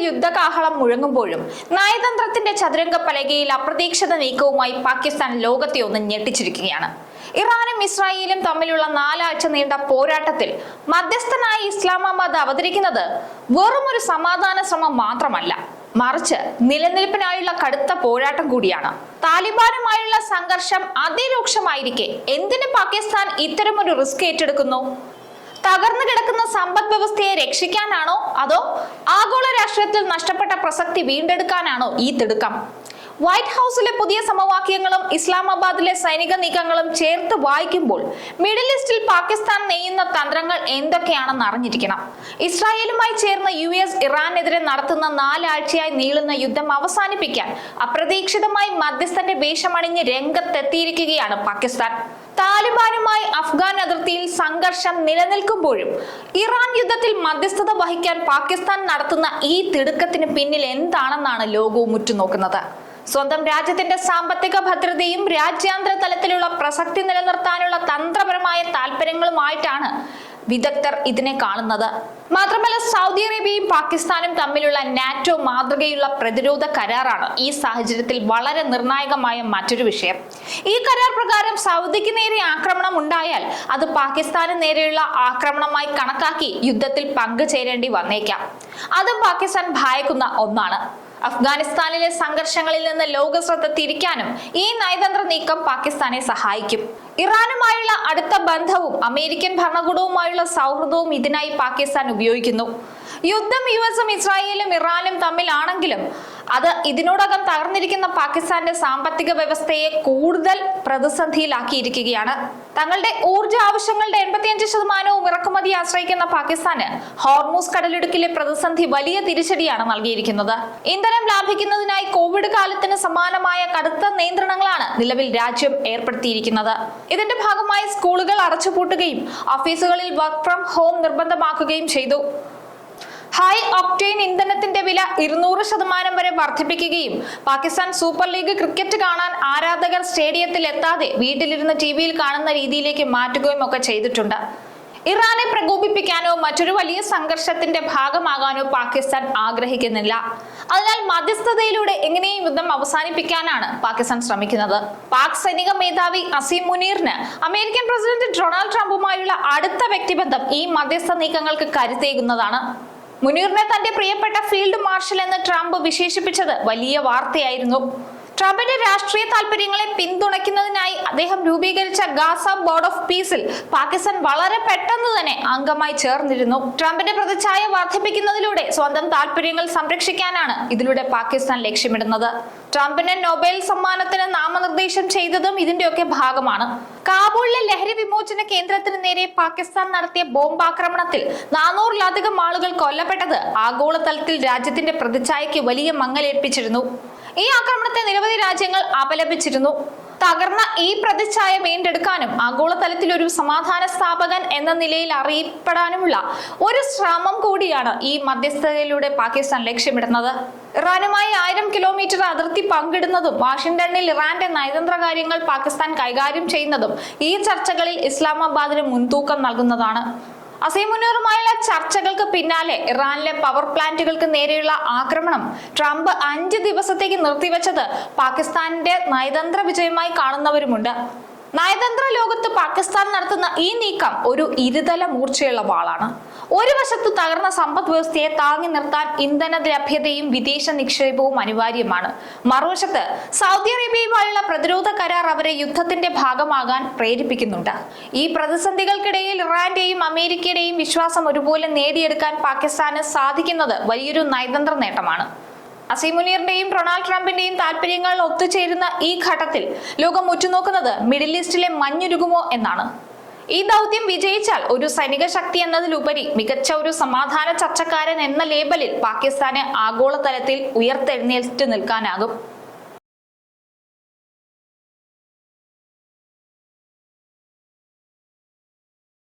യുദ്ധകാഹളം മുഴങ്ങുമ്പോഴും നയതന്ത്രത്തിന്റെ ചതുരംഗ പലകയിൽ അപ്രതീക്ഷിത നീക്കവുമായി പാകിസ്ഥാൻ ലോകത്തെ ഒന്ന് ഞെട്ടിച്ചിരിക്കുകയാണ്. ഇറാനും ഇസ്രായേലും തമ്മിലുള്ള 4 ആഴ്ച നീണ്ട പോരാട്ടത്തിൽ മധ്യസ്ഥനായി ഇസ്ലാമാബാദ് അവതരിക്കുന്നത് വെറും ഒരു സമാധാന ശ്രമം മാത്രമല്ല, മറിച്ച് നിലനിൽപ്പിനായുള്ള കടുത്ത പോരാട്ടം കൂടിയാണ്. താലിബാനുമായുള്ള സംഘർഷം അതിരൂക്ഷമായിരിക്കെ എന്തിന് പാകിസ്ഥാൻ ഇത്തരമൊരു റിസ്ക് ഏറ്റെടുക്കുന്നു? തകർന്നു കിടക്കുന്ന സമ്പദ് വ്യവസ്ഥയെ രക്ഷിക്കാനാണോ, അതോ ആഗോള രാഷ്ട്രീയത്തിൽ നഷ്ടപ്പെട്ട പ്രസക്തി വീണ്ടെടുക്കാനാണോ ഈ തിടുക്കം? വൈറ്റ് ഹൗസിലെ പുതിയ സമവാക്യങ്ങളും ഇസ്ലാമാബാദിലെ സൈനിക നീക്കങ്ങളും ചേർത്ത് വായിക്കുമ്പോൾ മിഡിൽ ഈസ്റ്റിൽ പാകിസ്ഥാൻ നെയ്യുന്ന തന്ത്രങ്ങൾ എന്തൊക്കെയാണെന്ന് അറിഞ്ഞിരിക്കണം. ഇസ്രായേലുമായി ചേർന്ന് US ഇറാനെതിരെ നടത്തുന്ന 4 ആഴ്ചയായി നീളുന്ന യുദ്ധം അവസാനിപ്പിക്കാൻ അപ്രതീക്ഷിതമായി മധ്യസ്ഥന്റെ വേഷമണിഞ്ഞ് രംഗത്തെത്തിയിരിക്കുകയാണ് പാകിസ്ഥാൻ. താലിബാനുമായി അഫ്ഗാൻ അതിർത്തിയിൽ സംഘർഷം നിലനിൽക്കുമ്പോഴും ഇറാൻ യുദ്ധത്തിൽ മധ്യസ്ഥത വഹിക്കാൻ പാകിസ്ഥാൻ നടത്തുന്ന ഈ തിടുക്കത്തിന് പിന്നിൽ എന്താണെന്നാണ് ലോകവും ഉറ്റുനോക്കുന്നത്. സ്വന്തം രാജ്യത്തിന്റെ സാമ്പത്തിക ഭദ്രതയും രാജ്യാന്തര തലത്തിലുള്ള പ്രസക്തി നിലനിർത്താനുള്ള തന്ത്രപരമായ താല്പര്യങ്ങളുമായിട്ടാണ് വിദഗ്ധർ ഇതിനെ കാണുന്നത്. മാത്രമല്ല, സൗദി അറേബ്യയും പാകിസ്ഥാനും തമ്മിലുള്ള നാറ്റോ മാതൃകയുള്ള പ്രതിരോധ കരാറാണ് ഈ സാഹചര്യത്തിൽ വളരെ നിർണായകമായ മറ്റൊരു വിഷയം. ഈ കരാർ പ്രകാരം സൗദിക്ക് നേരെ ആക്രമണം ഉണ്ടായാൽ അത് പാകിസ്ഥാന് നേരെയുള്ള ആക്രമണമായി കണക്കാക്കി യുദ്ധത്തിൽ പങ്കുചേരേണ്ടി വന്നേക്കാം. അതും പാകിസ്ഥാൻ ഭയക്കുന്ന ഒന്നാണ്. അഫ്ഗാനിസ്ഥാനിലെ സംഘർഷങ്ങളിൽ നിന്ന് ലോക ശ്രദ്ധ തിരിക്കാനും ഈ നയതന്ത്ര നീക്കം പാകിസ്ഥാനെ സഹായിക്കും. ഇറാനുമായുള്ള അടുത്ത ബന്ധവും അമേരിക്കൻ ഭരണകൂടവുമായുള്ള സൗഹൃദവും ഇതിനായി പാകിസ്ഥാൻ ഉപയോഗിക്കുന്നു. യുദ്ധം US-ഉം ഇസ്രായേലും ഇറാനും തമ്മിലാണെങ്കിലും അത് ഇതിനോടകം തകർന്നിരിക്കുന്ന പാകിസ്ഥാന്റെ സാമ്പത്തിക വ്യവസ്ഥയെ കൂടുതൽ പ്രതിസന്ധിയിലാക്കിയിരിക്കുകയാണ്. തങ്ങളുടെ ഊർജ്ജ ആവശ്യങ്ങളുടെ 85% ഇറക്കുമതി ആശ്രയിക്കുന്ന പാകിസ്ഥാന് ഹോർമൂസ് കടലിടുക്കിലെ പ്രതിസന്ധി വലിയ തിരിച്ചടിയാണ് നൽകിയിരിക്കുന്നത്. ഇന്ധനം ലാഭിക്കുന്നതിനായി കോവിഡ് കാലത്തിന് സമാനമായ കടുത്ത നിയന്ത്രണങ്ങളാണ് നിലവിൽ രാജ്യം ഏർപ്പെടുത്തിയിരിക്കുന്നത്. ഇതിന്റെ ഭാഗമായി സ്കൂളുകൾ അടച്ചുപൂട്ടുകയും ഓഫീസുകളിൽ വർക്ക് ഫ്രം ഹോം നിർബന്ധമാക്കുകയും ചെയ്തു. ഹൈ ഒക്ടെയ്ൻ ഇന്ധനത്തിന്റെ വില 200% വരെ വർദ്ധിപ്പിക്കുകയും പാകിസ്ഥാൻ സൂപ്പർ ലീഗ് ക്രിക്കറ്റ് കാണാൻ ആരാധകർ സ്റ്റേഡിയത്തിൽ എത്താതെ വീട്ടിലിരുന്ന് TVയിൽ കാണുന്ന രീതിയിലേക്ക് മാറ്റുകയും ഒക്കെ ചെയ്തിട്ടുണ്ട്. ഇറാനെ പ്രകോപിപ്പിക്കാനോ മറ്റൊരു വലിയ സംഘർഷത്തിന്റെ ഭാഗമാകാനോ പാകിസ്ഥാൻ ആഗ്രഹിക്കുന്നില്ല. അതിനാൽ മധ്യസ്ഥതയിലൂടെ എങ്ങനെയും യുദ്ധം അവസാനിപ്പിക്കാനാണ് പാകിസ്ഥാൻ ശ്രമിക്കുന്നത്. പാക് സൈനിക മേധാവി അസീം മുനീറിന് അമേരിക്കൻ പ്രസിഡന്റ് ഡൊണാൾഡ് ട്രംപുമായുള്ള അടുത്ത വ്യക്തിബന്ധം ഈ മധ്യസ്ഥ നീക്കങ്ങൾക്ക് കരുത്തേകുന്നതാണ്. മുനീറിനെ തന്റെ പ്രിയപ്പെട്ട ഫീൽഡ് മാർഷൽ എന്ന് ട്രംപ് വിശേഷിപ്പിച്ചത് വലിയ വാർത്തയായിരുന്നു. ട്രംപിന്റെ രാഷ്ട്രീയ താല്പര്യങ്ങളെ പിന്തുണയ്ക്കുന്നതിനായി അദ്ദേഹം രൂപീകരിച്ച ഗാസ ബോർഡ് ഓഫ് പീസിൽ പാകിസ്ഥാൻ വളരെ പെട്ടെന്ന് തന്നെ അംഗമായി ചേർന്നിരുന്നു. ട്രംപിന്റെ പ്രതിച്ഛായ വർദ്ധിപ്പിക്കുന്നതിലൂടെ സ്വന്തം താല്പര്യങ്ങൾ സംരക്ഷിക്കാനാണ് ഇതിലൂടെ പാകിസ്ഥാൻ ലക്ഷ്യമിടുന്നത്. ട്രംപിന് നൊബേൽ സമ്മാനത്തിന് നാമനിർദ്ദേശം ചെയ്തതും ഇതിന്റെയൊക്കെ ഭാഗമാണ്. കാബൂളിലെ ലഹരി വിമോചന കേന്ദ്രത്തിന് നേരെ പാകിസ്ഥാൻ നടത്തിയ ബോംബാക്രമണത്തിൽ 400-ലധികം ആളുകൾ കൊല്ലപ്പെട്ടത് ആഗോളതലത്തിൽ രാജ്യത്തിന്റെ പ്രതിച്ഛായയ്ക്ക് വലിയ മങ്ങലേൽപ്പിച്ചിരുന്നു. ഈ ആക്രമണത്തെ നിരവധി രാജ്യങ്ങൾ അപലപിച്ചിരുന്നു. തകർന്ന ഈ പ്രതിച്ഛായ വീണ്ടെടുക്കാനും ആഗോളതലത്തിൽ ഒരു സമാധാന സ്ഥാപകൻ എന്ന നിലയിൽ അറിയപ്പെടാനുമുള്ള ഒരു ശ്രമം കൂടിയാണ് ഈ മധ്യസ്ഥതയിലൂടെ പാകിസ്ഥാൻ ലക്ഷ്യമിടുന്നത്. ഇറാനുമായി 1000 കിലോമീറ്റർ അതിർത്തി പങ്കിടുന്നതും വാഷിംഗ്ടണിൽ ഇറാന്റെ നയതന്ത്ര കാര്യങ്ങൾ പാകിസ്ഥാൻ കൈകാര്യം ചെയ്യുന്നതും ഈ ചർച്ചകളിൽ ഇസ്ലാമാബാദിന് മുൻതൂക്കം നൽകുന്നതാണ്. അസീം മുനീറുമായുള്ള ചർച്ചകൾക്ക് പിന്നാലെ ഇറാനിലെ പവർ പ്ലാന്റുകൾക്ക് നേരെയുള്ള ആക്രമണം ട്രംപ് 5 ദിവസത്തേക്ക് നിർത്തിവെച്ചത് പാകിസ്ഥാന്റെ നയതന്ത്ര വിജയമായി കാണുന്നവരുമുണ്ട്. നയതന്ത്ര ലോകത്ത് പാകിസ്ഥാൻ നടത്തുന്ന ഈ നീക്കം ഒരു ഇരുതല മൂർച്ചയുള്ള വാളാണ്. ഒരു വശത്ത് തകർന്ന സമ്പദ് വ്യവസ്ഥയെ താങ്ങി നിർത്താൻ ഇന്ധന ലഭ്യതയും വിദേശ നിക്ഷേപവും അനിവാര്യമാണ്. മറുവശത്ത് സൗദി അറേബ്യയുമായുള്ള പ്രതിരോധ കരാർ അവരെ യുദ്ധത്തിന്റെ ഭാഗമാകാൻ പ്രേരിപ്പിക്കുന്നുണ്ട്. ഈ പ്രതിസന്ധികൾക്കിടയിൽ ഇറാന്റെയും അമേരിക്കയുടെയും വിശ്വാസം ഒരുപോലെ നേടിയെടുക്കാൻ പാകിസ്ഥാന് സാധിക്കുന്നത് വലിയൊരു നയതന്ത്ര നേട്ടമാണ്. അസീം മുനീറിന്റെയും ഡൊണാൾഡ് ട്രംപിന്റെയും താല്പര്യങ്ങൾ ഒത്തുചേരുന്ന ഈ ഘട്ടത്തിൽ ലോകം ഉറ്റുനോക്കുന്നത് മിഡിൽ ഈസ്റ്റിലെ മഞ്ഞുരുകുമോ എന്നാണ്. ഈ ദൗത്യം വിജയിച്ചാൽ ഒരു സൈനിക ശക്തി എന്നതിലുപരി മികച്ച ഒരു സമാധാന ചർച്ചക്കാരൻ എന്ന ലേബലിൽ പാകിസ്ഥാന് ആഗോളതലത്തിൽ ഉയർത്തെഴുന്നേറ്റ് നിൽക്കാനാകും.